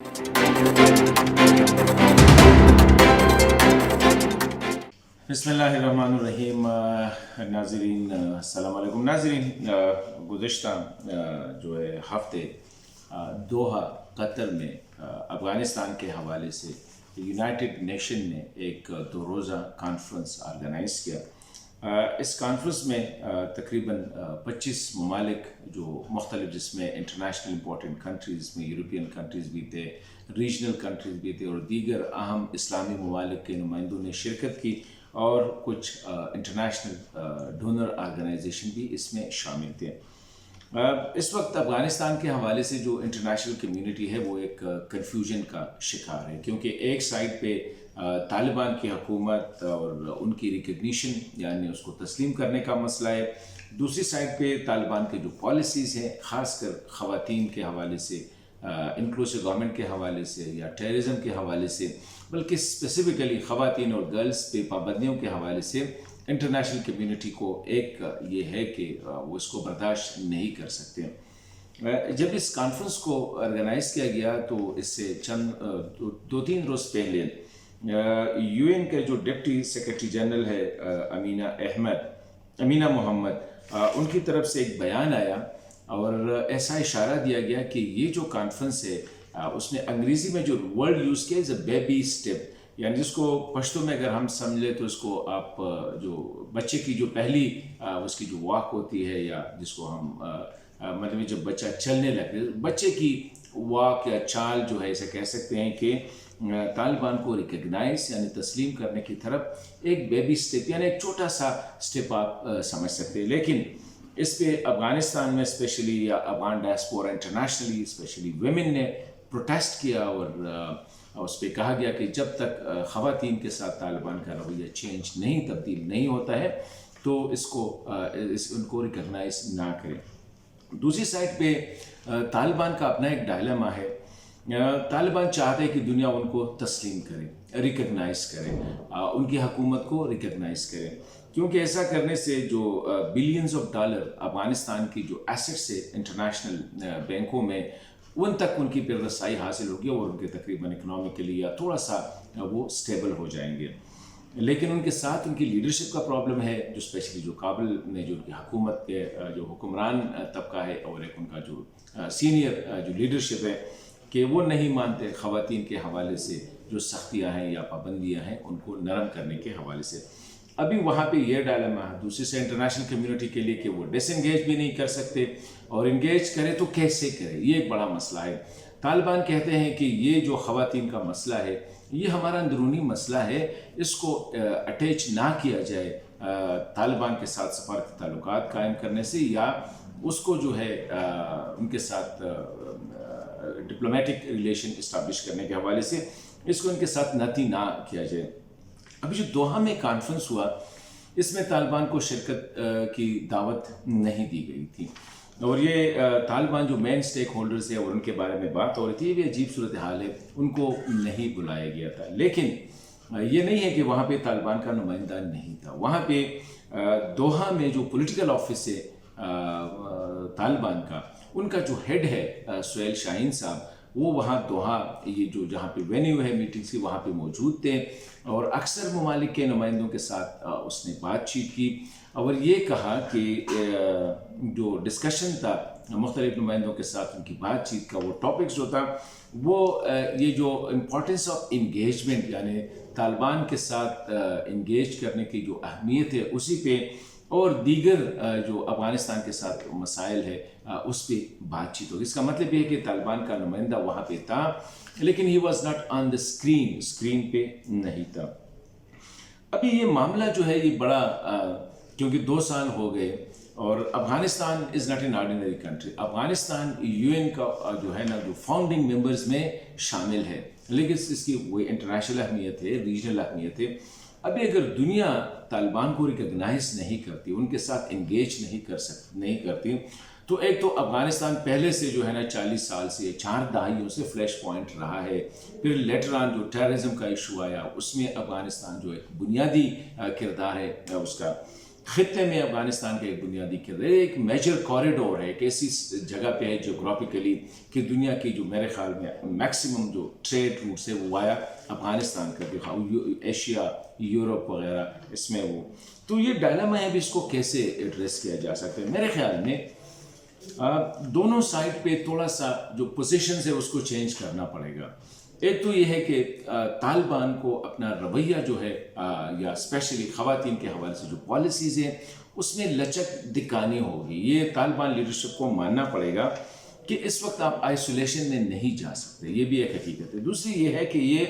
बिस्मिल्लाहिर्रहमानिर्रहीम। नाज़रीन अस्सलाम वालेकुम। नाज़रीन, गुज़िश्ता जो है हफ़्ते दोहा कतर में अफ़गानिस्तान के हवाले से यूनाइटेड नेशन ने एक 2 रोज़ा कॉन्फ्रेंस ऑर्गेनाइज़ किया। इस कॉन्फ्रेंस में तकरीबन 25 ममालिक जो मुख्तलिफ, जिसमें इंटरनेशनल इंपॉर्टेंट कंट्रीज़ में यूरोपियन कंट्रीज़ भी थे, रीजनल कंट्रीज़ भी थे और दीगर अहम इस्लामी ममालिक के नुमाइंदों ने शिरकत की और कुछ इंटरनेशनल डोनर ऑर्गेनाइजेशन भी इसमें शामिल थे। इस वक्त अफ़गानिस्तान के हवाले से जो इंटरनेशनल कम्युनिटी है वो एक कन्फ्यूजन का शिकार है, क्योंकि एक साइड पे तालिबान की हुकूमत और उनकी रिकग्निशन यानी उसको तस्लीम करने का मसला है। दूसरी साइड पे तालिबान के जो पॉलिसीज़ हैं, ख़ासकर ख़वातीन के हवाले से, इंक्लूसिव गवर्नमेंट के हवाले से या टेररिज्म के हवाले से, बल्कि स्पेसिफ़िकली ख़वातीन और गर्ल्स पे पाबंदियों के हवाले से इंटरनेशनल कम्युनिटी को एक ये है कि वो इसको बर्दाश्त नहीं कर सकते। जब इस कॉन्फ्रेंस को ऑर्गेनाइज़ किया गया तो इससे चंद 2-3 रोज़ पहले यूएन के जो डिप्टी सेक्रेटरी जनरल है अमीना मोहम्मद, उनकी तरफ से एक बयान आया और ऐसा इशारा दिया गया कि ये जो कॉन्फ्रेंस है उसने अंग्रेज़ी में जो वर्ड यूज़ किया इज़ अ बेबी स्टेप, यानी जिसको पश्तो में अगर हम समझ लें तो इसको आप जो बच्चे की जो पहली उसकी जो वॉक होती है, या जिसको हम मतलब जब बच्चा चलने लगे, बच्चे की वॉक या चाल जो है, इसे कह सकते हैं कि तालिबान को रिकग्नाइज यानी तस्लीम करने की तरफ एक बेबी स्टेप यानी एक छोटा सा स्टेप आप समझ सकते हैं। लेकिन इस पे अफ़गानिस्तान में स्पेशली या Afghan diaspora internationally specially women ने प्रोटेस्ट किया और उस पर कहा गया कि जब तक ख़वातीन के साथ तालिबान का रवैया चेंज नहीं, तब्दील नहीं होता है तो उनको रिकग्नाइज ना करें। दूसरी साइड पे तालिबान का अपना एक डायलेमा है। तालिबान चाहते हैं कि दुनिया उनको तस्लीम करे, रिकग्नाइज करे, उनकी हुकूमत को रिकग्नाइज करे, क्योंकि ऐसा करने से जो बिलियंस ऑफ डॉलर अफ़गानिस्तान की जो एसेट्स है इंटरनेशनल बैंकों में, उन तक उनकी फिर रसाई हासिल होगी और उनके तकरीबन इकनॉमिकली या थोड़ा सा वो स्टेबल हो जाएंगे। लेकिन उनके साथ उनकी लीडरशिप का प्रॉब्लम है, जो स्पेशली जो काबुल में जो उनकी हुकूमत के जो हुक्मरान तबका है और एक उनका जो सीनियर जो लीडरशिप है कि वो नहीं मानते ख़वातीन के हवाले से जो सख्तियाँ हैं या पाबंदियाँ हैं उनको नरम करने के हवाले से। अभी वहाँ पे ये डायलेमा है दूसरी से इंटरनेशनल कम्युनिटी के लिए कि वो डिसएंगेज भी नहीं कर सकते और इंगेज करें तो कैसे करें, ये एक बड़ा मसला है। तालिबान कहते हैं कि ये जो ख़वातीन का मसला है ये हमारा अंदरूनी मसला है, इसको अटैच ना किया जाए तालिबान के साथ सफारती ताल्लुकात कायम करने से, या उसको जो है उनके साथ डिप्लोमेटिक रिलेशन इस्टेब्लिश करने के हवाले से इसको उनके साथ नाती ना किया जाए। अभी जो दोहा में कॉन्फ्रेंस हुआ इसमें तालिबान को शिरकत की दावत नहीं दी गई थी और ये तालिबान जो मेन स्टेक होल्डर्स है और उनके बारे में बात हो रही थी, ये भी अजीब सूरत हाल है, उनको नहीं बुलाया गया था। लेकिन ये नहीं है कि वहाँ पे तालिबान का नुमाइंदा नहीं था। वहाँ पे दोहा में जो पॉलिटिकल ऑफिस है तालिबान का, उनका जो हेड है सुहेल शाहीन साहब, वो वहाँ दोहा ये जो जहाँ पे वेन्यू है मीटिंग्स की वहाँ पे मौजूद थे और अक्सर ममालिक के नुमाइंदों के साथ उसने बातचीत की और ये कहा कि जो डिस्कशन था मुख्तलिफ नुमाइंदों के साथ उनकी बातचीत का वो टॉपिक्स जो था वो ये जो इम्पोर्टेंस ऑफ इंगेजमेंट यानी तालिबान के साथ इंगेज करने की जो अहमियत है उसी पे और दीगर जो अफ़गानिस्तान के साथ मसाइल है उस पर बातचीत होगी। इसका मतलब ये है कि तालिबान का नुमाइंदा वहाँ पे था लेकिन he was not on the screen पे नहीं था। अभी ये मामला जो है ये बड़ा क्योंकि 2 साल हो गए और Afghanistan is not an ordinary country. Afghanistan UN का जो है ना जो फाउंडिंग मेंबर्स में शामिल है, लेकिन इसकी वो इंटरनेशनल अहमियत है, रीजनल अहमियत है। अभी अगर दुनिया तालिबान को रिकग्नाइज नहीं करती, उनके साथ इंगेज नहीं करती, तो एक तो अफ़गानिस्तान पहले से जो है ना 40 साल से 4 दहाइयों से फ्लैश पॉइंट रहा है। फिर लेटर ऑन जो टेररिज्म का इशू आया उसमें अफ़गानिस्तान जो एक बुनियादी किरदार है उसका, خطے میں افغانستان کا ایک بنیادی کردار، ایک میجر کوریڈور ہے، ایک ایسی جگہ پہ ہے جغرافیکلی کہ دنیا کی جو میرے خیال میں میکسیمم جو ٹریڈ روٹس ہے وہ آیا افغانستان کا بھی، ایشیا، یورپ وغیرہ اس میں وہ. تو یہ ڈائلما ہے بھی، اس کو کیسے ایڈریس کیا جا سکتا ہے؟ میرے خیال میں دونوں سائڈ پہ تھوڑا سا جو پوزیشنز ہے اس کو چینج کرنا پڑے گا. ایک تو یہ ہے کہ طالبان کو اپنا رویہ جو ہے یا اسپیشلی خواتین کے حوالے سے جو پالیسیز ہیں اس میں لچک دکھانی ہوگی. یہ طالبان لیڈرشپ کو ماننا پڑے گا کہ اس وقت آپ آئسولیشن میں نہیں جا سکتے، یہ بھی ایک حقیقت ہے. دوسری یہ ہے کہ یہ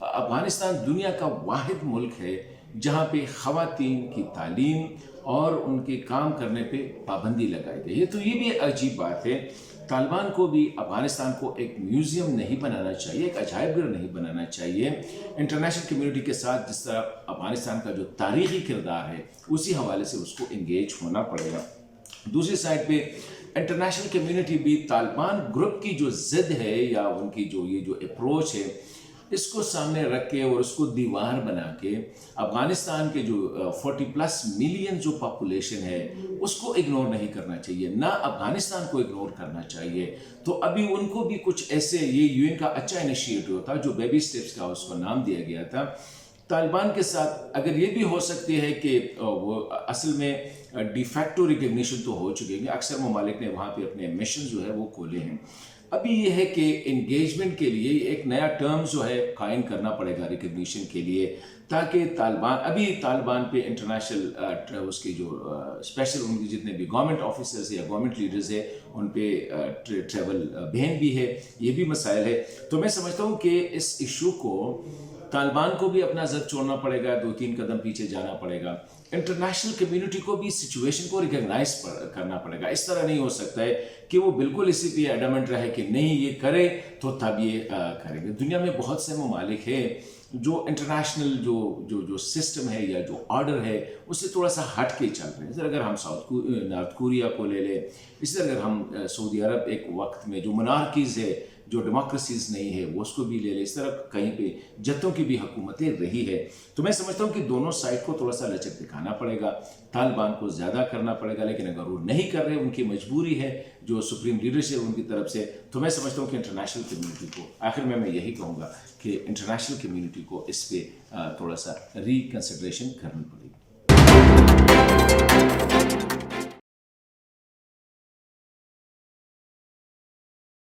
افغانستان دنیا کا واحد ملک ہے جہاں پہ خواتین کی تعلیم اور ان کے کام کرنے پہ پابندی لگائی گئی ہے. تو یہ بھی عجیب بات ہے. طالبان کو بھی افغانستان کو ایک میوزیم نہیں بنانا چاہیے، ایک عجائب گھر نہیں بنانا چاہیے. انٹرنیشنل کمیونٹی کے ساتھ جس طرح افغانستان کا جو تاریخی کردار ہے اسی حوالے سے اس کو انگیج ہونا پڑے گا. دوسری سائڈ پہ انٹرنیشنل کمیونٹی بھی طالبان گروپ کی جو ضد ہے یا ان کی جو یہ جو اپروچ ہے اس کو سامنے رکھ کے اور اس کو دیوار بنا کے افغانستان کے جو 40+ ملین جو پاپولیشن ہے اس کو اگنور نہیں کرنا چاہیے، نہ افغانستان کو اگنور کرنا چاہیے. تو ابھی ان کو بھی کچھ ایسے، یہ یو این کا اچھا انیشیٹو تھا جو بیبی سٹیپس کا اس کو نام دیا گیا تھا. طالبان کے ساتھ اگر یہ بھی ہو سکتی ہے کہ وہ اصل میں ڈی فیکٹو ریکگنیشن تو ہو چکے ہیں، اکثر ممالک نے وہاں پہ اپنے مشن جو ہے وہ کھولے ہیں. ابھی یہ ہے کہ انگیجمنٹ کے لیے ایک نیا ٹرم جو ہے قائم کرنا پڑے گا ریکگنیشن کے لیے، تاکہ طالبان پہ انٹرنیشنل اس کے جو اسپیشل ان کے جتنے بھی گورنمنٹ آفیسرز یا گورنمنٹ لیڈرز ہیں ان پہ ٹریول بین بھی ہے، یہ بھی مسائل ہے. تو میں سمجھتا ہوں کہ اس ایشو کو طالبان کو بھی اپنا زد چھوڑنا پڑے گا، 2-3 قدم پیچھے جانا پڑے گا. انٹرنیشنل کمیونٹی کو بھی سچویشن کو ریکگنائز کرنا پڑے گا. اس طرح نہیں ہو سکتا ہے کہ وہ بالکل اسی پہ ایڈامنٹ رہے کہ نہیں یہ کرے تو تب یہ کریں گے. دنیا میں بہت سے ممالک ہیں جو انٹرنیشنل جو سسٹم ہے یا جو آرڈر ہے اس سے تھوڑا سا ہٹ کے چل رہے ہیں. جیسے اگر ہم نارتھ کوریا کو لے لیں، اسی طرح اگر ہم سعودی عرب ایک وقت میں جو منارکیز ہے، جو ڈیموکریسیز نہیں ہے، وہ اس کو بھی لے لیں. اس طرح کہیں پہ جتوں کی بھی حکومتیں رہی ہے. تو میں سمجھتا ہوں کہ دونوں سائڈ کو تھوڑا سا لچک دکھانا پڑے گا، طالبان کو زیادہ کرنا پڑے گا. لیکن اگر وہ نہیں کر رہے، ان کی مجبوری ہے جو سپریم لیڈرشپ ان کی طرف سے، تو میں سمجھتا ہوں کہ انٹرنیشنل کمیونٹی کو، آخر میں یہی کہوں گا کہ انٹرنیشنل کمیونٹی کو اس پہ تھوڑا سا ریکنسیڈریشن کرنی پڑے گی.